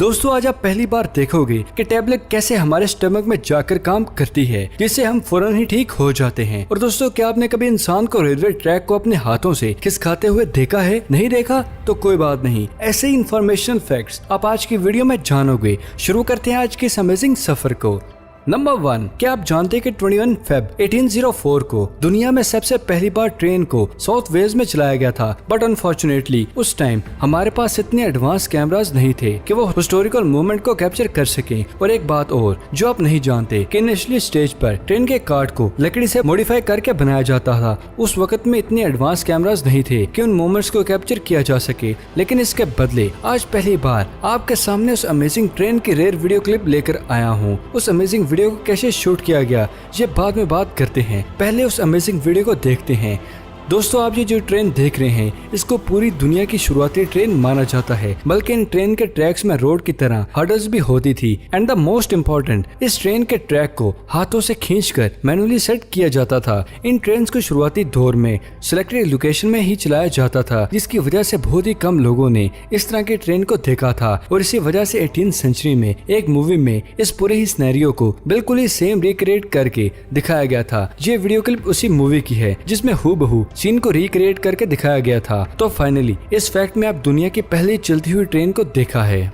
दोस्तों आज आप पहली बार देखोगे कि टैबलेट कैसे हमारे स्टमक में जाकर काम करती है, जिससे हम फौरन ही ठीक हो जाते हैं। और दोस्तों क्या आपने कभी इंसान को रेलवे ट्रैक को अपने हाथों से खिसकाते हुए देखा है? नहीं देखा तो कोई बात नहीं, ऐसे ही इन्फॉर्मेशनल फैक्ट्स आप आज की वीडियो में जानोगे। शुरू करते हैं आज के इस अमेजिंग सफर को। नंबर 1, क्या आप जानते हैं कि 21 फेब 1804 को दुनिया में सबसे पहली बार ट्रेन को साउथ वेल्स में चलाया गया था। बट अनफॉर्चुनेटली उस टाइम हमारे पास इतने एडवांस कैमरास नहीं थे कि वो हिस्टोरिकल मोमेंट को कैप्चर कर सकें। और एक बात और जो आप नहीं जानते कि इनिशियली स्टेज पर ट्रेन के कार्ड को लकड़ी से मॉडिफाई करके बनाया जाता था। उस वक्त में इतने एडवांस कैमरास नहीं थे कि उन मोमेंट्स को कैप्चर किया जा सके, लेकिन इसके बदले आज पहली बार आपके सामने उस अमेजिंग ट्रेन की रेयर वीडियो क्लिप लेकर आया हूँ। उस अमेजिंग वीडियो को कैसे शूट किया गया ये बाद में बात करते हैं, पहले उस अमेजिंग वीडियो को देखते हैं। दोस्तों आप ये जो ट्रेन देख रहे हैं इसको पूरी दुनिया की शुरुआती ट्रेन माना जाता है, बल्कि इन ट्रेन के ट्रैक्स में रोड की तरह हर्डल्स भी होती थी। एंड द मोस्ट इम्पोर्टेंट, इस ट्रेन के ट्रैक को हाथों से खींचकर मैनुअली सेट किया जाता था। इन ट्रेन को शुरुआती दौर में सिलेक्टेड लोकेशन में ही चलाया जाता था, जिसकी वजह से बहुत ही कम लोगों ने इस तरह की ट्रेन को देखा था। और इसी वजह से 18th सेंचुरी में एक मूवी में इस पूरे ही सिनेरियो को बिल्कुल ही सेम रिक्रिएट करके दिखाया गया था। ये वीडियो क्लिप उसी मूवी की है जिसमें हूबहू सीन को रिक्रिएट करके दिखाया गया था। तो फाइनली इस फैक्ट में आप दुनिया की पहली चलती हुई ट्रेन को देखा है।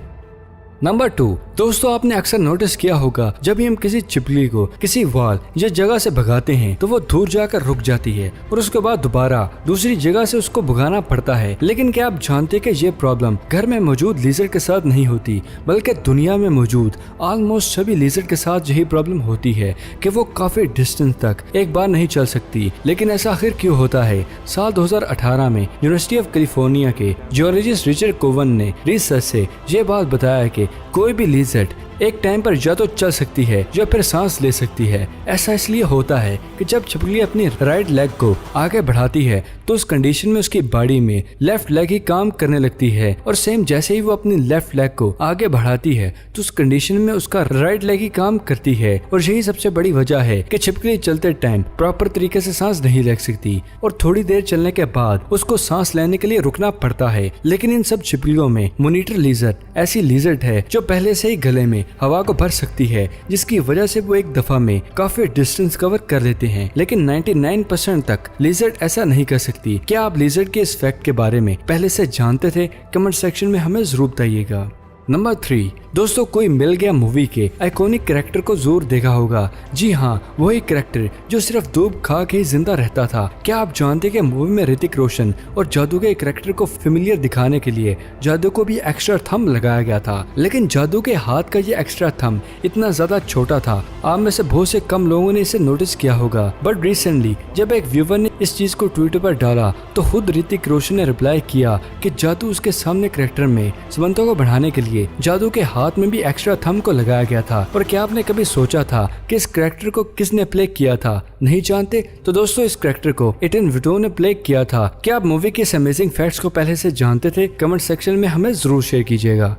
नंबर 2, दोस्तों आपने अक्सर नोटिस किया होगा जब भी हम किसी छिपकली को किसी वॉल या जगह से भगाते हैं तो वो दूर जाकर रुक जाती है और उसके बाद दोबारा दूसरी जगह से उसको भगाना पड़ता है। लेकिन क्या आप जानते हैं कि ये प्रॉब्लम घर में मौजूद लीजर्ड के साथ नहीं होती, बल्कि दुनिया में मौजूद ऑलमोस्ट सभी लीजर्ड के साथ यही प्रॉब्लम होती है कि वो काफी डिस्टेंस तक एक बार नहीं चल सकती। लेकिन ऐसा आखिर क्यों होता है? साल 2018 में यूनिवर्सिटी ऑफ कैलिफोर्निया के जियोलॉजिस्ट रिचर्ड कोवन ने रिसर्च से ये बात बताया कि कोई भी लिजर्ड एक टाइम पर या तो चल सकती है या फिर सांस ले सकती है। ऐसा इसलिए होता है कि जब छिपकली अपनी राइट लेग को आगे बढ़ाती है तो उस कंडीशन में उसकी बॉडी में लेफ्ट लेग ही काम करने लगती है, और सेम जैसे ही वो अपनी लेफ्ट लेग को आगे बढ़ाती है तो उस कंडीशन में उसका राइट लेग ही काम करती है। और यही सबसे बड़ी वजह है कि छिपकली चलते टाइम प्रॉपर तरीके से सांस नहीं ले सकती और थोड़ी देर चलने के बाद उसको सांस लेने के लिए रुकना पड़ता है। लेकिन इन सब छिपकलियों में मोनिटर लिजर्ड ऐसी लिजर्ड है जो पहले से ही गले में हवा को भर सकती है, जिसकी वजह से वो एक दफा में काफी डिस्टेंस कवर कर लेते हैं। लेकिन 99% तक लिजर्ड ऐसा नहीं कर सकती। क्या आप लिजर्ड के इस फैक्ट के बारे में पहले से जानते थे? कमेंट सेक्शन में हमें जरूर बताइएगा। नंबर 3, दोस्तों कोई मिल गया मूवी के आइकॉनिक कैरेक्टर को जरूर देखा होगा। जी हाँ, वही कैरेक्टर जो सिर्फ दूब खा के ही जिंदा रहता था। क्या आप जानते कि मूवी में ऋतिक रोशन और जादू के कैरेक्टर को फेमिलियर दिखाने के लिए जादू को भी एक्स्ट्रा थंब लगाया गया था? लेकिन जादू के हाथ का ये एक्स्ट्रा थंब इतना ज्यादा छोटा था, आप में से बहुत से कम लोगों ने इसे नोटिस किया होगा। बट रिसेंटली जब एक व्यूवर ने इस चीज को ट्विटर पर डाला तो खुद ऋतिक रोशन ने रिप्लाई किया कि जादू उसके सामने कैरेक्टर में समानता को बढ़ाने के लिए जादू के हाथ में भी एक्स्ट्रा थंब को लगाया गया था। और क्या आपने कभी सोचा था कि इस कैरेक्टर को किसने प्ले किया था? नहीं जानते? तो दोस्तों इस कैरेक्टर को एटन विटो ने प्ले किया था। क्या आप मूवी के इस अमेजिंग फैक्ट्स को पहले से जानते थे? कमेंट सेक्शन में हमें जरूर शेयर कीजिएगा।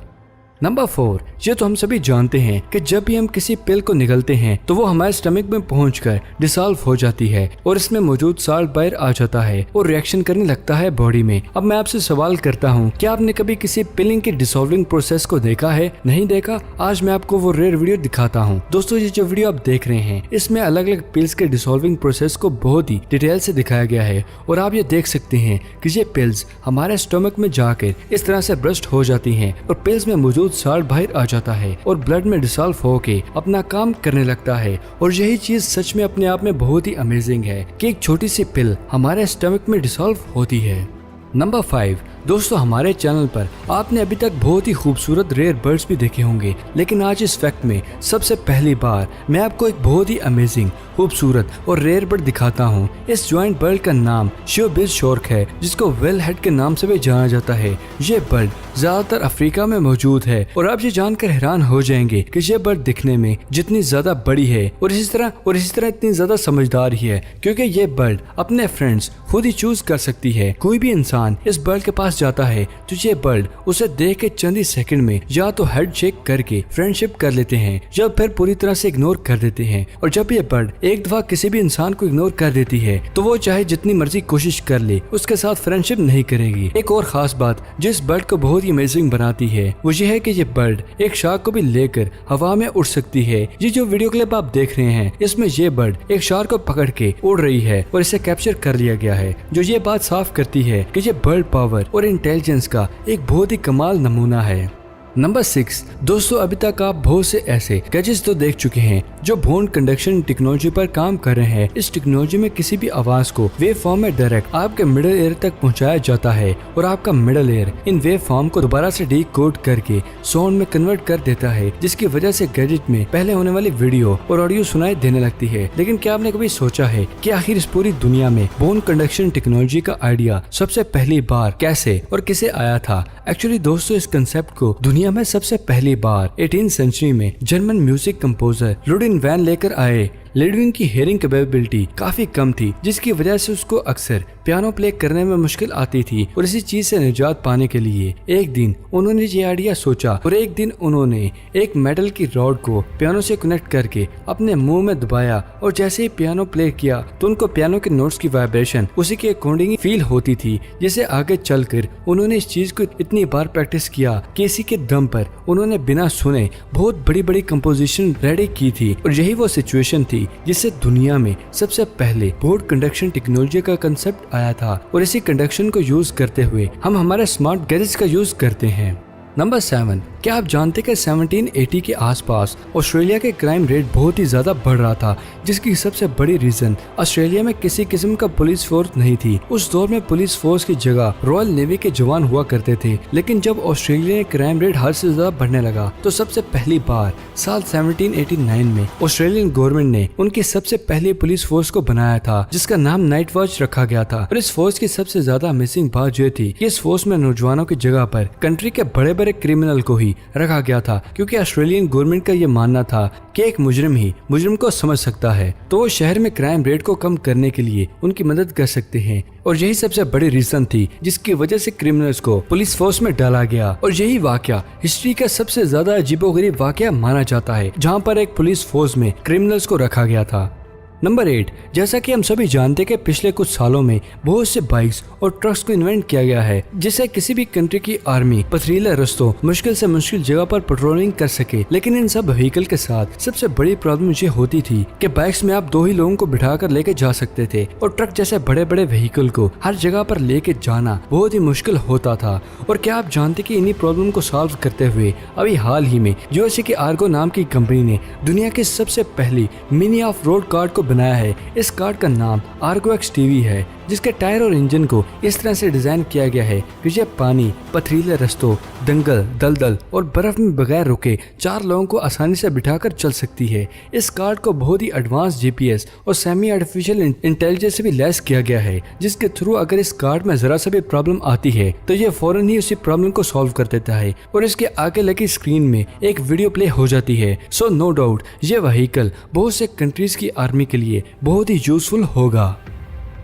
नंबर 4, ये तो हम सभी जानते हैं कि जब भी हम किसी पिल को निगलते हैं तो वो हमारे स्टमक में पहुंचकर डिसॉल्व हो जाती है और इसमें मौजूद साल्ट बाहर आ जाता है और रिएक्शन करने लगता है बॉडी में। अब मैं आपसे सवाल करता हूँ, क्या आपने कभी किसी पिलिंग की डिसॉल्विंग प्रोसेस को देखा है? नहीं देखा? आज मैं आपको वो रेयर वीडियो दिखाता हूँ। दोस्तों ये जो वीडियो आप देख रहे हैं इसमें अलग अलग पिल्स के डिसॉल्विंग प्रोसेस को बहुत ही डिटेल से दिखाया गया है। और आप ये देख सकते हैं कि ये पिल्स हमारे स्टमक में जाकर इस तरह से ब्रस्ट हो जाती है और पिल्स में मौजूद साल्ट बाहर आ जाता है और ब्लड में डिसॉल्व होके अपना काम करने लगता है। और यही चीज सच में अपने आप में बहुत ही अमेजिंग है कि एक छोटी सी पिल हमारे स्टमक में डिसॉल्व होती है। नंबर 5, दोस्तों हमारे चैनल पर आपने अभी तक बहुत ही खूबसूरत रेयर बर्ड्स भी देखे होंगे, लेकिन आज इस फैक्ट में सबसे पहली बार मैं आपको एक बहुत ही अमेजिंग खूबसूरत और रेयर बर्ड दिखाता हूँ। इस ज्वाइंट बर्ड का नाम शोबिज शॉर्क है, जिसको वेल हेड के नाम से भी जाना जाता है। ये बर्ड ज्यादातर अफ्रीका में मौजूद है और आप ये जानकर हैरान हो जाएंगे कि ये बर्ड दिखने में जितनी ज्यादा बड़ी है और इसी तरह इतनी ज्यादा समझदार ही है, क्योंकि ये बर्ड अपने फ्रेंड्स खुद ही चूज कर सकती है। कोई भी इंसान इस बर्ड के पास जाता है तो ये बर्ड उसे देख के चंद ही सेकंड में या तो हेड शेक करके फ्रेंडशिप कर लेते हैं या फिर पूरी तरह से इग्नोर कर देते हैं। और जब ये बर्ड एक दफा किसी भी इंसान को इग्नोर कर देती है तो वो चाहे जितनी मर्जी कोशिश कर ले उसके साथ फ्रेंडशिप नहीं करेगी। एक और खास बात जो इस बर्ड को बहुत ही अमेजिंग बनाती है वो ये है कि ये बर्ड एक शार्क को भी लेकर हवा में उड़ सकती है। ये जो वीडियो क्लिप आप देख रहे हैं इसमें ये बर्ड एक शार्क को पकड़ के उड़ रही है और इसे कैप्चर कर लिया गया है, जो ये बात साफ करती है कि ये बर्ड पावर और इंटेलिजेंस का एक बहुत ही कमाल नमूना है। नंबर 6 दोस्तों, अभी तक आप बहुत से ऐसे गैजेट्स तो देख चुके हैं जो बोन कंडक्शन टेक्नोलॉजी पर काम कर रहे हैं। इस टेक्नोलॉजी में किसी भी आवाज को वेव फॉर्म में डायरेक्ट आपके मिडल एयर तक पहुंचाया जाता है और आपका middle air in wave form को दोबारा से डीकोड करके साउंड में कन्वर्ट कर देता है, जिसकी वजह से गैजेट में पहले होने वाली वीडियो और ऑडियो सुनाई देने लगती है। लेकिन क्या आपने कभी सोचा है कि आखिर इस पूरी दुनिया में बोन कंडक्शन टेक्नोलॉजी का आइडिया सबसे पहली बार कैसे और किसे आया था? एक्चुअली दोस्तों, इस कंसेप्ट को दुनिया में सबसे पहली बार 18वीं सेंचुरी में German music composer Ludwig van लेकर आए। लुडविग की हेयरिंग कैपेबिलिटी काफी कम थी, जिसकी वजह से उसको अक्सर पियानो प्ले करने में मुश्किल आती थी और इसी चीज से निजात पाने के लिए एक दिन उन्होंने ये आइडिया सोचा और एक दिन उन्होंने एक मेटल की रॉड को पियानो से कनेक्ट करके अपने मुंह में दबाया और जैसे ही पियानो प्ले किया तो उनको पियानो के नोट्स की वाइब्रेशन उसी के अकॉर्डिंग फील होती थी। जिसे आगे चलकर उन्होंने इस चीज को इतनी बार प्रैक्टिस किया कि इसी के दम पर उन्होंने बिना सुने बहुत बड़ी बड़ी कंपोजिशन रेडी की थी और यही वो सिचुएशन थी जिससे दुनिया में सबसे पहले बोर्ड कंडक्शन टेक्नोलॉजी का कंसेप्ट आया था और इसी कंडक्शन को यूज करते हुए हम हमारे स्मार्ट गैजेट्स का यूज करते हैं। नंबर 7, क्या आप जानते कि 1780 के आसपास ऑस्ट्रेलिया के क्राइम रेट बहुत ही ज्यादा बढ़ रहा था, जिसकी सबसे बड़ी रीजन ऑस्ट्रेलिया में किसी किस्म का पुलिस फोर्स नहीं थी। उस दौर में पुलिस फोर्स की जगह रॉयल नेवी के जवान हुआ करते थे। लेकिन जब ऑस्ट्रेलिया में क्राइम रेट हद से ज्यादा बढ़ने लगा तो सबसे पहली बार साल 1789 में ऑस्ट्रेलियन गवर्नमेंट ने उनकी सबसे पहली पुलिस फोर्स को बनाया था, जिसका नाम नाइट वॉच रखा गया था। और इस फोर्स की सबसे ज्यादा अमेजिंग बात यह थी कि इस फोर्स में नौजवानों की जगह पर कंट्री के बड़े बड़े क्रिमिनल को ही रखा गया था, क्योंकि ऑस्ट्रेलियन गवर्नमेंट का ये मानना था कि एक मुजरिम ही मुजरिम को समझ सकता है, तो वो शहर में क्राइम रेट को कम करने के लिए उनकी मदद कर सकते हैं। और यही सबसे बड़ी रीजन थी जिसकी वजह से क्रिमिनल्स को पुलिस फोर्स में डाला गया। और यही वाकया हिस्ट्री का सबसे ज्यादा अजीबोगरीब वाकया माना जाता है, जहाँ पर एक पुलिस फोर्स में क्रिमिनल्स को रखा गया था। नंबर 8, जैसा कि हम सभी जानते हैं कि पिछले कुछ सालों में बहुत से बाइक्स और ट्रक्स को इन्वेंट किया गया है, जिससे किसी भी कंट्री की आर्मी पथरीले रास्तों मुश्किल से मुश्किल जगह पर पेट्रोलिंग कर सके। लेकिन इन सब व्हीकल के साथ सबसे बड़ी प्रॉब्लम ये होती थी कि बाइक्स में आप 2 ही लोगों को बिठा कर लेके जा सकते थे और ट्रक जैसे बड़े बड़े व्हीकल को हर जगह पर लेके जाना बहुत ही मुश्किल होता था। और क्या आप जानते कि इन्हीं प्रॉब्लम को सॉल्व करते हुए अभी हाल ही में यूएसए की आर्गो नाम की कंपनी ने दुनिया की सबसे पहली मिनी ऑफ रोड कार को बनाया है। इस कार का नाम आर्गो एक्स टीवी है, जिसके टायर और इंजन को इस तरह से डिजाइन किया गया है कि यह पानी, पथरीले रास्तों, दंगल, दलदल और बर्फ में बगैर रुके 4 लोगों को आसानी से बिठाकर चल सकती है। इस कार को बहुत ही एडवांस जीपीएस और सेमी आर्टिफिशियल इंटेलिजेंस से भी लैस किया गया है, जिसके थ्रू अगर इस कार में जरा सा भी प्रॉब्लम आती है तो ये फौरन ही उसी प्रॉब्लम को सॉल्व कर देता है और इसके आगे लगी स्क्रीन में एक वीडियो प्ले हो जाती है। सो नो डाउट ये व्हीकल बहुत से कंट्रीज की आर्मी के लिए बहुत ही यूजफुल होगा।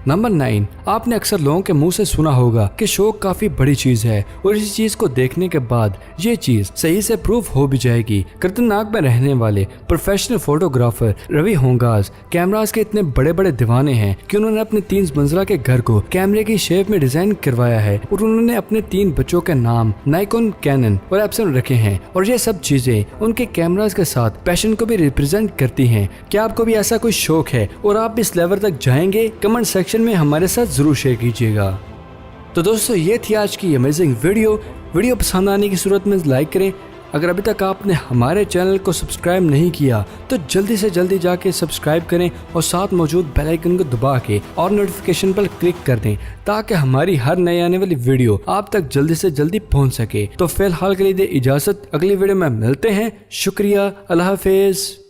नंबर 9, आपने अक्सर लोगों के मुंह से सुना होगा कि शौक काफी बड़ी चीज है और इस चीज को देखने के बाद ये चीज सही से प्रूफ हो भी जाएगी। कर्तनाग में रहने वाले प्रोफेशनल फोटोग्राफर रवि होंगास कैमरास के इतने बड़े बड़े दीवाने हैं कि उन्होंने अपने 3 मंजिला के घर को कैमरे की शेप में डिजाइन करवाया है और उन्होंने अपने 3 बच्चों के नाम नाइकॉन, कैनन और एप्सन रखे हैं। और ये सब चीजें उनके कैमरास के साथ पैशन को भी रिप्रेजेंट करती हैं। क्या आपको भी ऐसा कोई शौक है और आप इस लेवल तक जाएंगे? कमेंट सेक्शन में हमारे साथ जरूर शेयर कीजिएगा। तो दोस्तों, ये थी आज की अमेजिंग वीडियो पसंद आने की सूरत में लाइक करें। अगर अभी तक आपने हमारे चैनल को सब्सक्राइब नहीं किया तो जल्दी से जल्दी जाके सब्सक्राइब करें और साथ मौजूद बेल आइकन को दबा के और नोटिफिकेशन पर क्लिक कर दें, ताकि हमारी हर नई आने वाली वीडियो आप तक जल्दी से जल्दी पहुंच सके। तो फिलहाल के लिए दे इजाजत, अगली वीडियो में मिलते हैं। शुक्रिया, अल्लाह हाफिज।